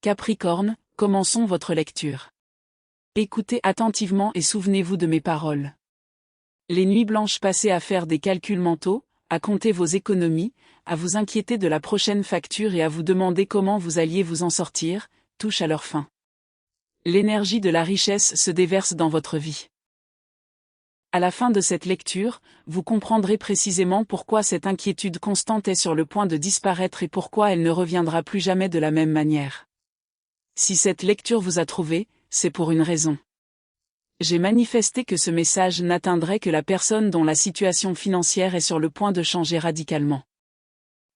Capricorne, commençons votre lecture. Écoutez attentivement et souvenez-vous de mes paroles. Les nuits blanches passées à faire des calculs mentaux, à compter vos économies, à vous inquiéter de la prochaine facture et à vous demander comment vous alliez vous en sortir, touchent à leur fin. L'énergie de la richesse se déverse dans votre vie. À la fin de cette lecture, vous comprendrez précisément pourquoi cette inquiétude constante est sur le point de disparaître et pourquoi elle ne reviendra plus jamais de la même manière. Si cette lecture vous a trouvé, c'est pour une raison. J'ai manifesté que ce message n'atteindrait que la personne dont la situation financière est sur le point de changer radicalement.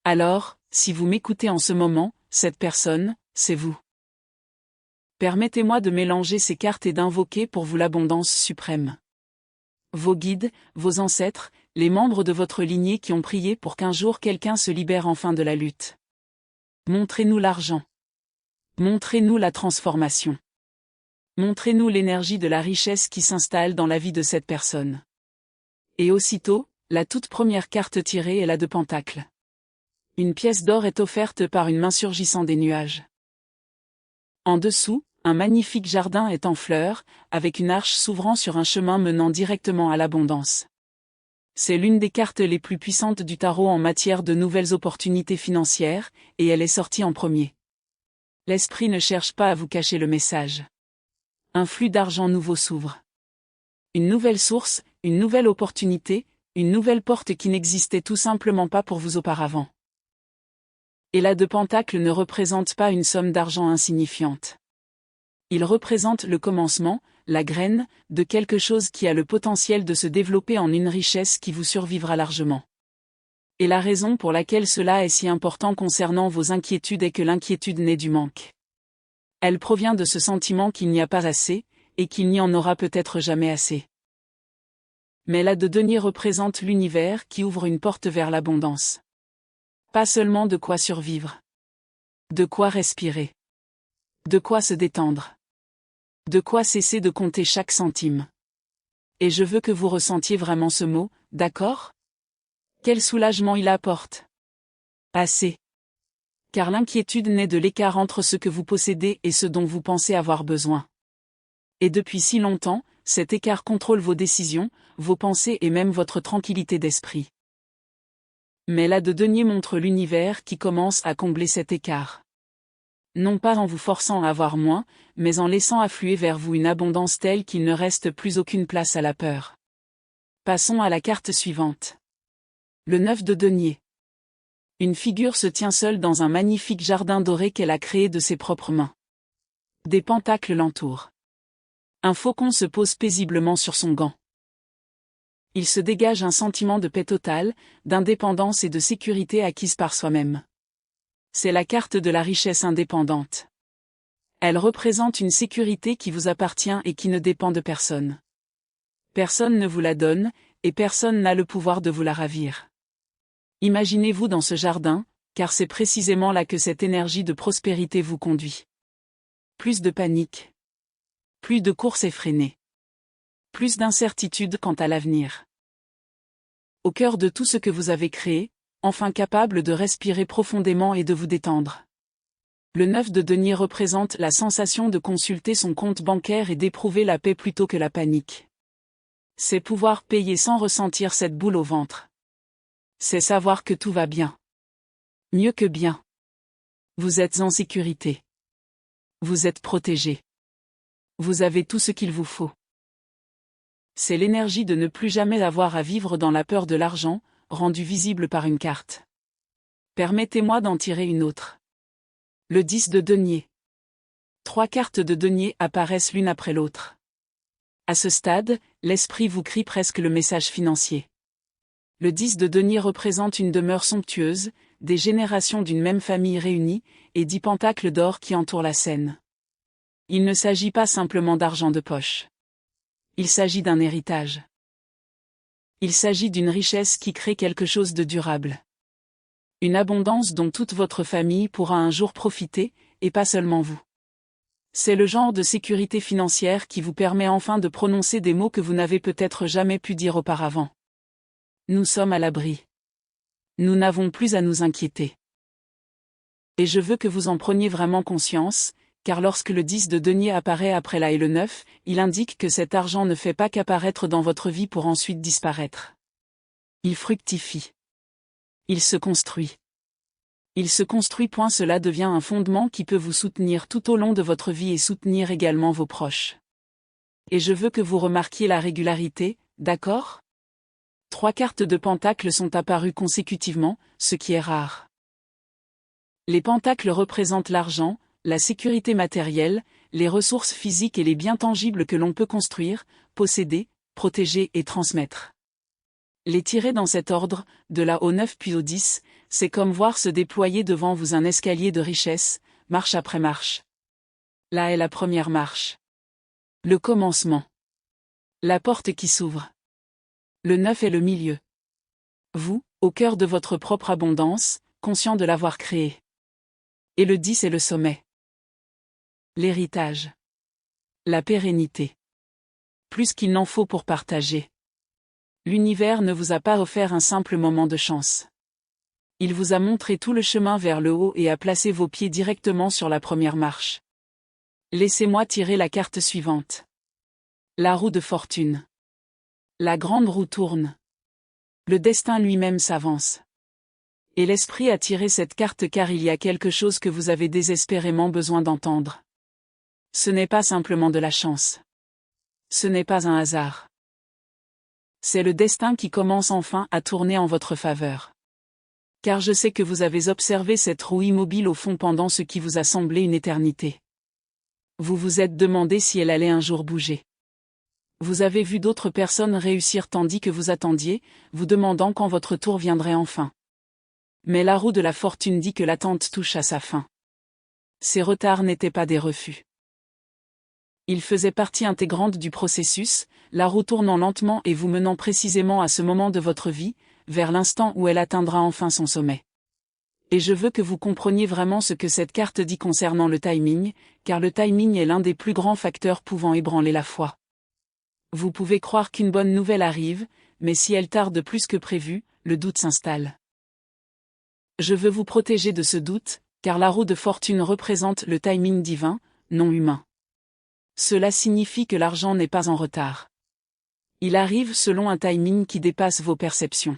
Alors, si vous m'écoutez en ce moment, cette personne, c'est vous. Permettez-moi de mélanger ces cartes et d'invoquer pour vous l'abondance suprême. Vos guides, vos ancêtres, les membres de votre lignée qui ont prié pour qu'un jour quelqu'un se libère enfin de la lutte. Montrez-nous l'argent. Montrez-nous la transformation. Montrez-nous l'énergie de la richesse qui s'installe dans la vie de cette personne. Et aussitôt, la toute première carte tirée est la de Pentacle. Une pièce d'or est offerte par une main surgissant des nuages. En dessous, un magnifique jardin est en fleurs, avec une arche s'ouvrant sur un chemin menant directement à l'abondance. C'est l'une des cartes les plus puissantes du tarot en matière de nouvelles opportunités financières, et elle est sortie en premier. L'esprit ne cherche pas à vous cacher le message. Un flux d'argent nouveau s'ouvre. Une nouvelle source, une nouvelle opportunité, une nouvelle porte qui n'existait tout simplement pas pour vous auparavant. Et la de Pentacle ne représente pas une somme d'argent insignifiante. Il représente le commencement, la graine, de quelque chose qui a le potentiel de se développer en une richesse qui vous survivra largement. Et la raison pour laquelle cela est si important concernant vos inquiétudes est que l'inquiétude naît du manque. Elle provient de ce sentiment qu'il n'y a pas assez, et qu'il n'y en aura peut-être jamais assez. Mais la de denier représente l'univers qui ouvre une porte vers l'abondance. Pas seulement de quoi survivre. De quoi respirer. De quoi se détendre. De quoi cesser de compter chaque centime. Et je veux que vous ressentiez vraiment ce mot, d'accord ? Quel soulagement il apporte. Assez. Car l'inquiétude naît de l'écart entre ce que vous possédez et ce dont vous pensez avoir besoin. Et depuis si longtemps, cet écart contrôle vos décisions, vos pensées et même votre tranquillité d'esprit. Mais la de denier montre l'univers qui commence à combler cet écart. Non pas en vous forçant à avoir moins, mais en laissant affluer vers vous une abondance telle qu'il ne reste plus aucune place à la peur. Passons à la carte suivante. Le 9 de denier. Une figure se tient seule dans un magnifique jardin doré qu'elle a créé de ses propres mains. Des pentacles l'entourent. Un faucon se pose paisiblement sur son gant. Il se dégage un sentiment de paix totale, d'indépendance et de sécurité acquise par soi-même. C'est la carte de la richesse indépendante. Elle représente une sécurité qui vous appartient et qui ne dépend de personne. Personne ne vous la donne, et personne n'a le pouvoir de vous la ravir. Imaginez-vous dans ce jardin, car c'est précisément là que cette énergie de prospérité vous conduit. Plus de panique. Plus de courses effrénées. Plus d'incertitude quant à l'avenir. Au cœur de tout ce que vous avez créé, enfin capable de respirer profondément et de vous détendre. Le 9 de denier représente la sensation de consulter son compte bancaire et d'éprouver la paix plutôt que la panique. C'est pouvoir payer sans ressentir cette boule au ventre. C'est savoir que tout va bien. Mieux que bien. Vous êtes en sécurité. Vous êtes protégé. Vous avez tout ce qu'il vous faut. C'est l'énergie de ne plus jamais avoir à vivre dans la peur de l'argent, rendue visible par une carte. Permettez-moi d'en tirer une autre. Le 10 de denier. 3 cartes de denier apparaissent l'une après l'autre. À ce stade, l'esprit vous crie presque le message financier. Le 10 de denier représente une demeure somptueuse, des générations d'une même famille réunies, et 10 pentacles d'or qui entourent la scène. Il ne s'agit pas simplement d'argent de poche. Il s'agit d'un héritage. Il s'agit d'une richesse qui crée quelque chose de durable. Une abondance dont toute votre famille pourra un jour profiter, et pas seulement vous. C'est le genre de sécurité financière qui vous permet enfin de prononcer des mots que vous n'avez peut-être jamais pu dire auparavant. Nous sommes à l'abri. Nous n'avons plus à nous inquiéter. Et je veux que vous en preniez vraiment conscience, car lorsque le 10 de denier apparaît après la et le 9, il indique que cet argent ne fait pas qu'apparaître dans votre vie pour ensuite disparaître. Il fructifie. Il se construit. Il se construit. Cela devient un fondement qui peut vous soutenir tout au long de votre vie et soutenir également vos proches. Et je veux que vous remarquiez la régularité, d'accord ? 3 cartes de pentacles sont apparues consécutivement, ce qui est rare. Les pentacles représentent l'argent, la sécurité matérielle, les ressources physiques et les biens tangibles que l'on peut construire, posséder, protéger et transmettre. Les tirer dans cet ordre, de la au 9 puis au 10, c'est comme voir se déployer devant vous un escalier de richesse, marche après marche. Là est la première marche. Le commencement. La porte qui s'ouvre. Le 9 est le milieu. Vous, au cœur de votre propre abondance, conscient de l'avoir créée. Et le 10 est le sommet. L'héritage. La pérennité. Plus qu'il n'en faut pour partager. L'univers ne vous a pas offert un simple moment de chance. Il vous a montré tout le chemin vers le haut et a placé vos pieds directement sur la première marche. Laissez-moi tirer la carte suivante. La roue de fortune. La grande roue tourne. Le destin lui-même s'avance. Et l'esprit a tiré cette carte car il y a quelque chose que vous avez désespérément besoin d'entendre. Ce n'est pas simplement de la chance. Ce n'est pas un hasard. C'est le destin qui commence enfin à tourner en votre faveur. Car je sais que vous avez observé cette roue immobile au fond pendant ce qui vous a semblé une éternité. Vous vous êtes demandé si elle allait un jour bouger. Vous avez vu d'autres personnes réussir tandis que vous attendiez, vous demandant quand votre tour viendrait enfin. Mais la roue de la fortune dit que l'attente touche à sa fin. Ces retards n'étaient pas des refus. Ils faisaient partie intégrante du processus, la roue tournant lentement et vous menant précisément à ce moment de votre vie, vers l'instant où elle atteindra enfin son sommet. Et je veux que vous compreniez vraiment ce que cette carte dit concernant le timing, car le timing est l'un des plus grands facteurs pouvant ébranler la foi. Vous pouvez croire qu'une bonne nouvelle arrive, mais si elle tarde plus que prévu, le doute s'installe. Je veux vous protéger de ce doute, car la roue de fortune représente le timing divin, non humain. Cela signifie que l'argent n'est pas en retard. Il arrive selon un timing qui dépasse vos perceptions.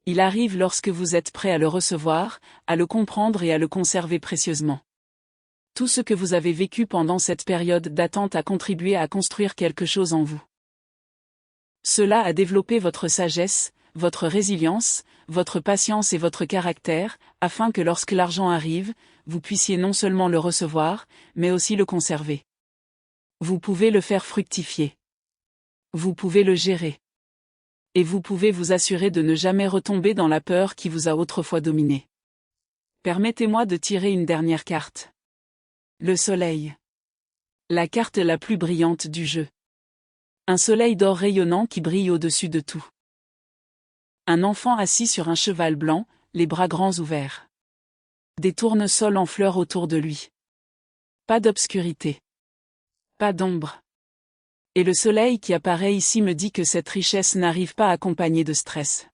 Il arrive lorsque vous êtes prêt à le recevoir, à le comprendre et à le conserver précieusement. Tout ce que vous avez vécu pendant cette période d'attente a contribué à construire quelque chose en vous. Cela a développé votre sagesse, votre résilience, votre patience et votre caractère, afin que lorsque l'argent arrive, vous puissiez non seulement le recevoir, mais aussi le conserver. Vous pouvez le faire fructifier. Vous pouvez le gérer. Et vous pouvez vous assurer de ne jamais retomber dans la peur qui vous a autrefois dominé. Permettez-moi de tirer une dernière carte. Le soleil. La carte la plus brillante du jeu. Un soleil d'or rayonnant qui brille au-dessus de tout. Un enfant assis sur un cheval blanc, les bras grands ouverts. Des tournesols en fleurs autour de lui. Pas d'obscurité. Pas d'ombre. Et le soleil qui apparaît ici me dit que cette richesse n'arrive pas accompagnée de stress.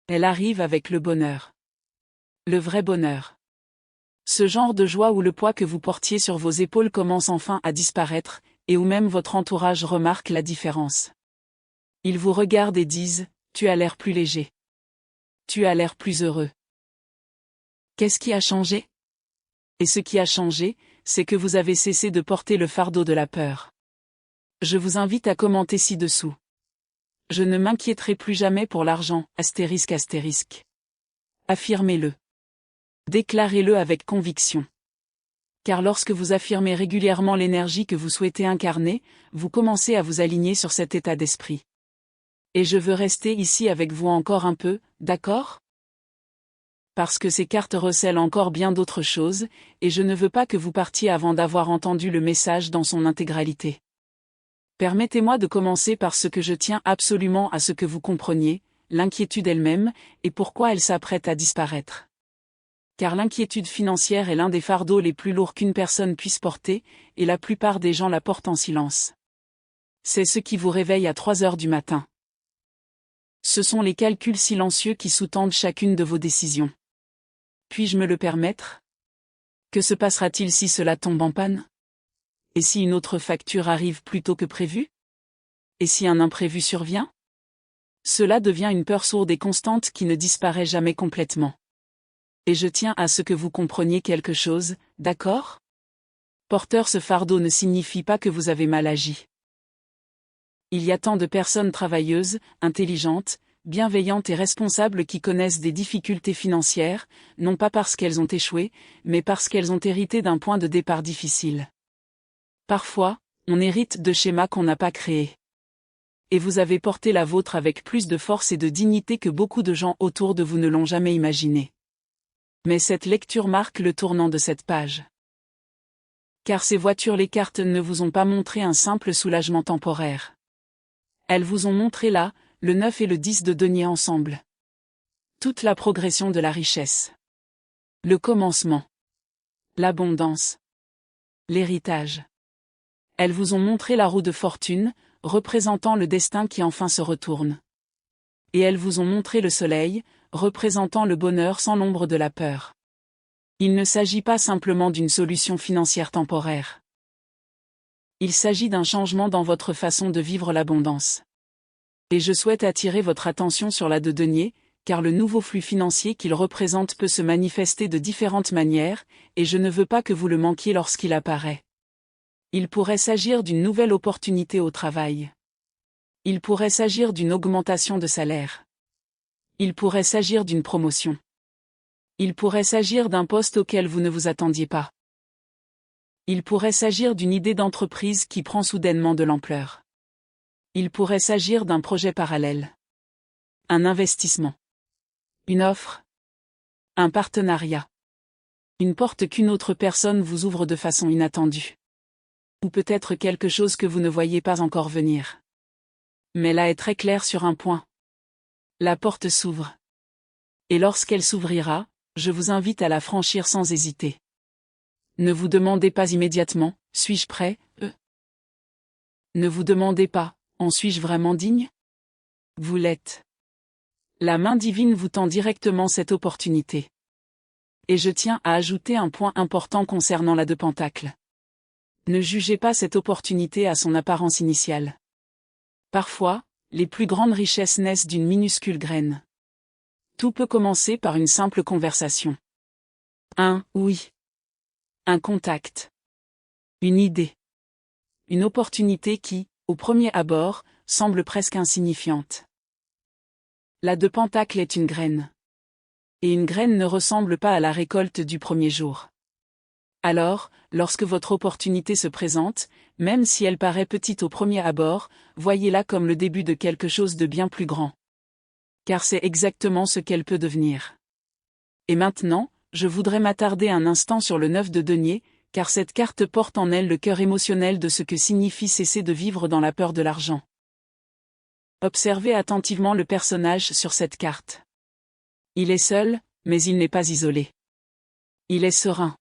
Elle arrive avec le bonheur. Le vrai bonheur. Ce genre de joie où le poids que vous portiez sur vos épaules commence enfin à disparaître, et où même votre entourage remarque la différence. Ils vous regardent et disent, « Tu as l'air plus léger. Tu as l'air plus heureux. » Qu'est-ce qui a changé ? Et ce qui a changé, c'est que vous avez cessé de porter le fardeau de la peur. Je vous invite à commenter ci-dessous. Je ne m'inquiéterai plus jamais pour l'argent, astérisque astérisque. Affirmez-le. Déclarez-le avec conviction. Car lorsque vous affirmez régulièrement l'énergie que vous souhaitez incarner, vous commencez à vous aligner sur cet état d'esprit. Et je veux rester ici avec vous encore un peu, d'accord ? Parce que ces cartes recèlent encore bien d'autres choses, et je ne veux pas que vous partiez avant d'avoir entendu le message dans son intégralité. Permettez-moi de commencer par ce que je tiens absolument à ce que vous compreniez, l'inquiétude elle-même, et pourquoi elle s'apprête à disparaître. Car l'inquiétude financière est l'un des fardeaux les plus lourds qu'une personne puisse porter, et la plupart des gens la portent en silence. C'est ce qui vous réveille à 3 heures du matin. Ce sont les calculs silencieux qui sous-tendent chacune de vos décisions. Puis-je me le permettre? Que se passera-t-il si cela tombe en panne? Et si une autre facture arrive plus tôt que prévu? Et si un imprévu survient? Cela devient une peur sourde et constante qui ne disparaît jamais complètement. Et je tiens à ce que vous compreniez quelque chose, d'accord? Porteur ce fardeau ne signifie pas que vous avez mal agi. Il y a tant de personnes travailleuses, intelligentes, bienveillantes et responsables qui connaissent des difficultés financières, non pas parce qu'elles ont échoué, mais parce qu'elles ont hérité d'un point de départ difficile. Parfois, on hérite de schémas qu'on n'a pas créés. Et vous avez porté la vôtre avec plus de force et de dignité que beaucoup de gens autour de vous ne l'ont jamais imaginé. Mais cette lecture marque le tournant de cette page. Car ces voitures les cartes ne vous ont pas montré un simple soulagement temporaire. Elles vous ont montré là, le 9 et le 10 de denier ensemble. Toute la progression de la richesse. Le commencement. L'abondance. L'héritage. Elles vous ont montré la roue de fortune, représentant le destin qui enfin se retourne. Et elles vous ont montré le soleil, représentant le bonheur sans l'ombre de la peur. Il ne s'agit pas simplement d'une solution financière temporaire. Il s'agit d'un changement dans votre façon de vivre l'abondance. Et je souhaite attirer votre attention sur la de denier, car le nouveau flux financier qu'il représente peut se manifester de différentes manières, et je ne veux pas que vous le manquiez lorsqu'il apparaît. Il pourrait s'agir d'une nouvelle opportunité au travail. Il pourrait s'agir d'une augmentation de salaire. Il pourrait s'agir d'une promotion. Il pourrait s'agir d'un poste auquel vous ne vous attendiez pas. Il pourrait s'agir d'une idée d'entreprise qui prend soudainement de l'ampleur. Il pourrait s'agir d'un projet parallèle. Un investissement. Une offre. Un partenariat. Une porte qu'une autre personne vous ouvre de façon inattendue. Ou peut-être quelque chose que vous ne voyez pas encore venir. Mais là est très clair sur un point. La porte s'ouvre. Et lorsqu'elle s'ouvrira, je vous invite à la franchir sans hésiter. Ne vous demandez pas immédiatement, suis-je prêt? Ne vous demandez pas, en suis-je vraiment digne? Vous l'êtes. La main divine vous tend directement cette opportunité. Et je tiens à ajouter un point important concernant la de Pentacles. Ne jugez pas cette opportunité à son apparence initiale. Parfois, les plus grandes richesses naissent d'une minuscule graine. Tout peut commencer par une simple conversation. Un oui. Un contact. Une idée. Une opportunité qui, au premier abord, semble presque insignifiante. La de Pentacle est une graine. Et une graine ne ressemble pas à la récolte du premier jour. Alors, lorsque votre opportunité se présente, même si elle paraît petite au premier abord, voyez-la comme le début de quelque chose de bien plus grand. Car c'est exactement ce qu'elle peut devenir. Et maintenant, je voudrais m'attarder un instant sur le 9 de denier, car cette carte porte en elle le cœur émotionnel de ce que signifie cesser de vivre dans la peur de l'argent. Observez attentivement le personnage sur cette carte. Il est seul, mais il n'est pas isolé. Il est serein.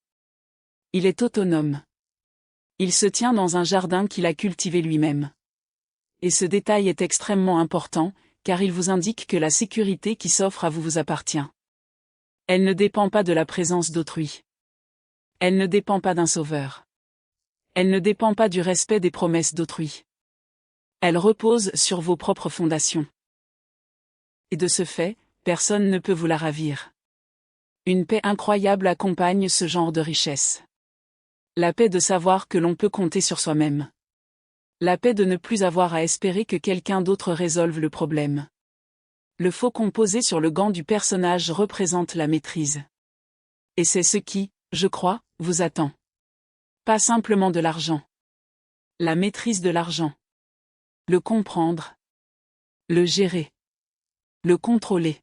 Il est autonome. Il se tient dans un jardin qu'il a cultivé lui-même. Et ce détail est extrêmement important, car il vous indique que la sécurité qui s'offre à vous vous appartient. Elle ne dépend pas de la présence d'autrui. Elle ne dépend pas d'un sauveur. Elle ne dépend pas du respect des promesses d'autrui. Elle repose sur vos propres fondations. Et de ce fait, personne ne peut vous la ravir. Une paix incroyable accompagne ce genre de richesse. La paix de savoir que l'on peut compter sur soi-même. La paix de ne plus avoir à espérer que quelqu'un d'autre résolve le problème. Le faucon posé sur le gant du personnage représente la maîtrise. Et c'est ce qui, je crois, vous attend. Pas simplement de l'argent. La maîtrise de l'argent. Le comprendre. Le gérer. Le contrôler.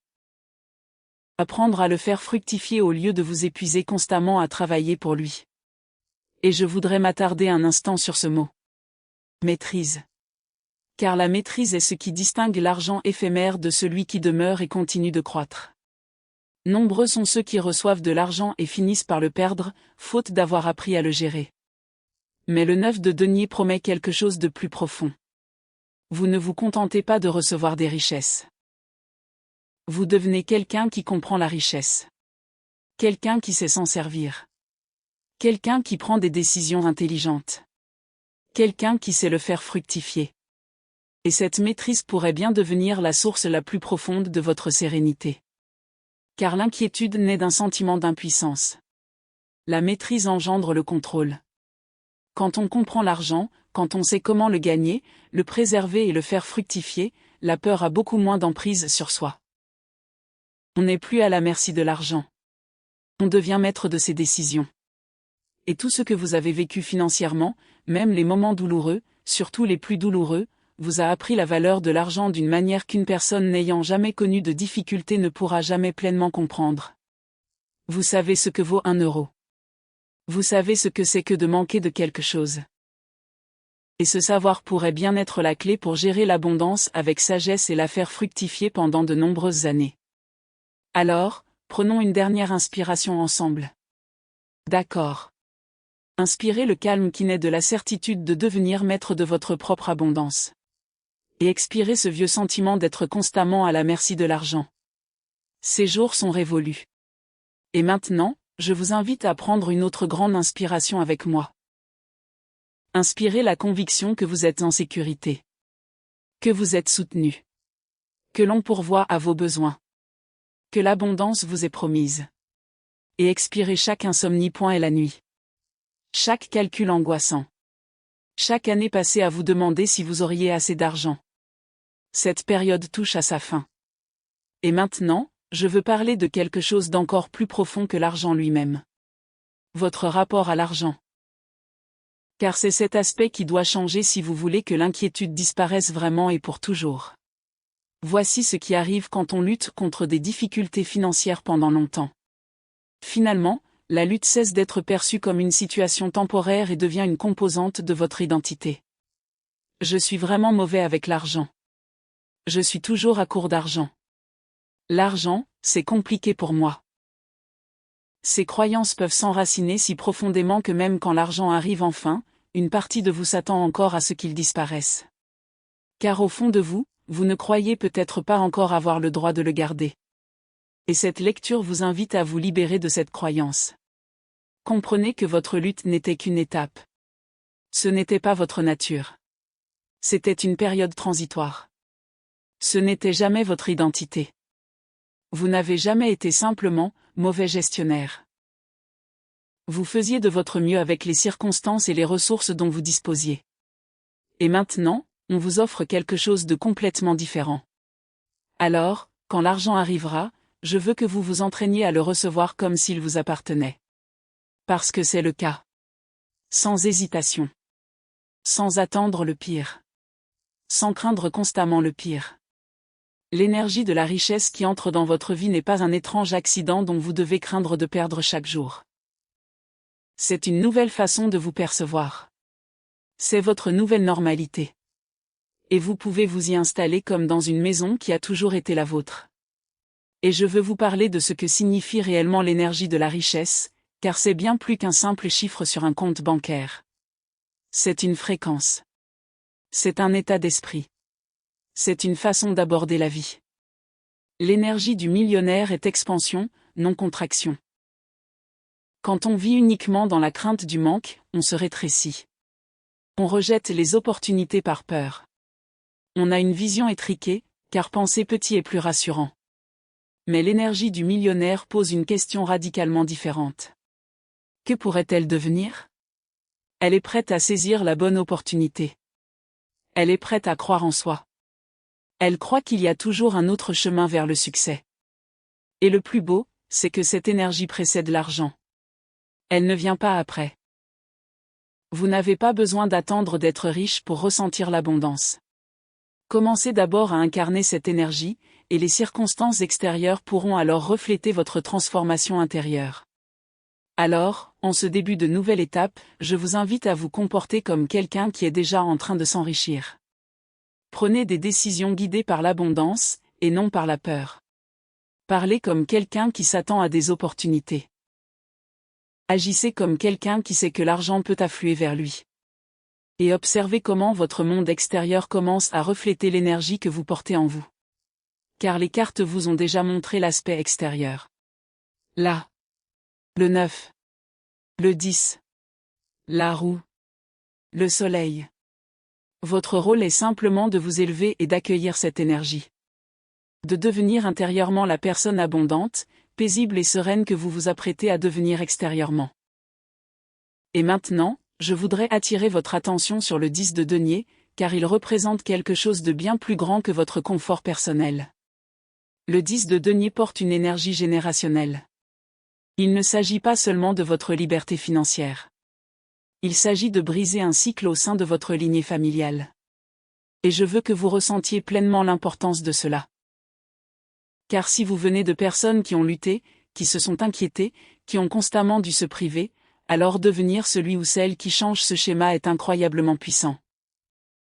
Apprendre à le faire fructifier au lieu de vous épuiser constamment à travailler pour lui. Et je voudrais m'attarder un instant sur ce mot. Maîtrise. Car la maîtrise est ce qui distingue l'argent éphémère de celui qui demeure et continue de croître. Nombreux sont ceux qui reçoivent de l'argent et finissent par le perdre, faute d'avoir appris à le gérer. Mais le 9 de denier promet quelque chose de plus profond. Vous ne vous contentez pas de recevoir des richesses. Vous devenez quelqu'un qui comprend la richesse. Quelqu'un qui sait s'en servir. Quelqu'un qui prend des décisions intelligentes. Quelqu'un qui sait le faire fructifier. Et cette maîtrise pourrait bien devenir la source la plus profonde de votre sérénité. Car l'inquiétude naît d'un sentiment d'impuissance. La maîtrise engendre le contrôle. Quand on comprend l'argent, quand on sait comment le gagner, le préserver et le faire fructifier, la peur a beaucoup moins d'emprise sur soi. On n'est plus à la merci de l'argent. On devient maître de ses décisions. Et tout ce que vous avez vécu financièrement, même les moments douloureux, surtout les plus douloureux, vous a appris la valeur de l'argent d'une manière qu'une personne n'ayant jamais connu de difficultés ne pourra jamais pleinement comprendre. Vous savez ce que vaut 1 euro. Vous savez ce que c'est que de manquer de quelque chose. Et ce savoir pourrait bien être la clé pour gérer l'abondance avec sagesse et la faire fructifier pendant de nombreuses années. Alors, prenons une dernière inspiration ensemble. D'accord. Inspirez le calme qui naît de la certitude de devenir maître de votre propre abondance. Et expirez ce vieux sentiment d'être constamment à la merci de l'argent. Ces jours sont révolus. Et maintenant, je vous invite à prendre une autre grande inspiration avec moi. Inspirez la conviction que vous êtes en sécurité. Que vous êtes soutenu. Que l'on pourvoit à vos besoins. Que l'abondance vous est promise. Et expirez chaque insomnie point et la nuit. Chaque calcul angoissant. Chaque année passée à vous demander si vous auriez assez d'argent. Cette période touche à sa fin. Et maintenant, je veux parler de quelque chose d'encore plus profond que l'argent lui-même. Votre rapport à l'argent. Car c'est cet aspect qui doit changer si vous voulez que l'inquiétude disparaisse vraiment et pour toujours. Voici ce qui arrive quand on lutte contre des difficultés financières pendant longtemps. Finalement, la lutte cesse d'être perçue comme une situation temporaire et devient une composante de votre identité. Je suis vraiment mauvais avec l'argent. Je suis toujours à court d'argent. L'argent, c'est compliqué pour moi. Ces croyances peuvent s'enraciner si profondément que même quand l'argent arrive enfin, une partie de vous s'attend encore à ce qu'il disparaisse. Car au fond de vous, vous ne croyez peut-être pas encore avoir le droit de le garder. Et cette lecture vous invite à vous libérer de cette croyance. Comprenez que votre lutte n'était qu'une étape. Ce n'était pas votre nature. C'était une période transitoire. Ce n'était jamais votre identité. Vous n'avez jamais été simplement mauvais gestionnaire. Vous faisiez de votre mieux avec les circonstances et les ressources dont vous disposiez. Et maintenant, on vous offre quelque chose de complètement différent. Alors, quand l'argent arrivera, je veux que vous vous entraîniez à le recevoir comme s'il vous appartenait. Parce que c'est le cas. Sans hésitation. Sans attendre le pire. Sans craindre constamment le pire. L'énergie de la richesse qui entre dans votre vie n'est pas un étrange accident dont vous devez craindre de perdre chaque jour. C'est une nouvelle façon de vous percevoir. C'est votre nouvelle normalité. Et vous pouvez vous y installer comme dans une maison qui a toujours été la vôtre. Et je veux vous parler de ce que signifie réellement l'énergie de la richesse, car c'est bien plus qu'un simple chiffre sur un compte bancaire. C'est une fréquence. C'est un état d'esprit. C'est une façon d'aborder la vie. L'énergie du millionnaire est expansion, non contraction. Quand on vit uniquement dans la crainte du manque, on se rétrécit. On rejette les opportunités par peur. On a une vision étriquée, car penser petit est plus rassurant. Mais l'énergie du millionnaire pose une question radicalement différente. Que pourrait-elle devenir ? Elle est prête à saisir la bonne opportunité. Elle est prête à croire en soi. Elle croit qu'il y a toujours un autre chemin vers le succès. Et le plus beau, c'est que cette énergie précède l'argent. Elle ne vient pas après. Vous n'avez pas besoin d'attendre d'être riche pour ressentir l'abondance. Commencez d'abord à incarner cette énergie, et les circonstances extérieures pourront alors refléter votre transformation intérieure. Alors, en ce début de nouvelle étape, je vous invite à vous comporter comme quelqu'un qui est déjà en train de s'enrichir. Prenez des décisions guidées par l'abondance, et non par la peur. Parlez comme quelqu'un qui s'attend à des opportunités. Agissez comme quelqu'un qui sait que l'argent peut affluer vers lui. Et observez comment votre monde extérieur commence à refléter l'énergie que vous portez en vous. Car les cartes vous ont déjà montré l'aspect extérieur. Là. Le 9. Le 10. La roue. Le soleil. Votre rôle est simplement de vous élever et d'accueillir cette énergie. De devenir intérieurement la personne abondante, paisible et sereine que vous vous apprêtez à devenir extérieurement. Et maintenant, je voudrais attirer votre attention sur le 10 de denier, car il représente quelque chose de bien plus grand que votre confort personnel. Le 10 de denier porte une énergie générationnelle. Il ne s'agit pas seulement de votre liberté financière. Il s'agit de briser un cycle au sein de votre lignée familiale. Et je veux que vous ressentiez pleinement l'importance de cela. Car si vous venez de personnes qui ont lutté, qui se sont inquiétées, qui ont constamment dû se priver, alors devenir celui ou celle qui change ce schéma est incroyablement puissant.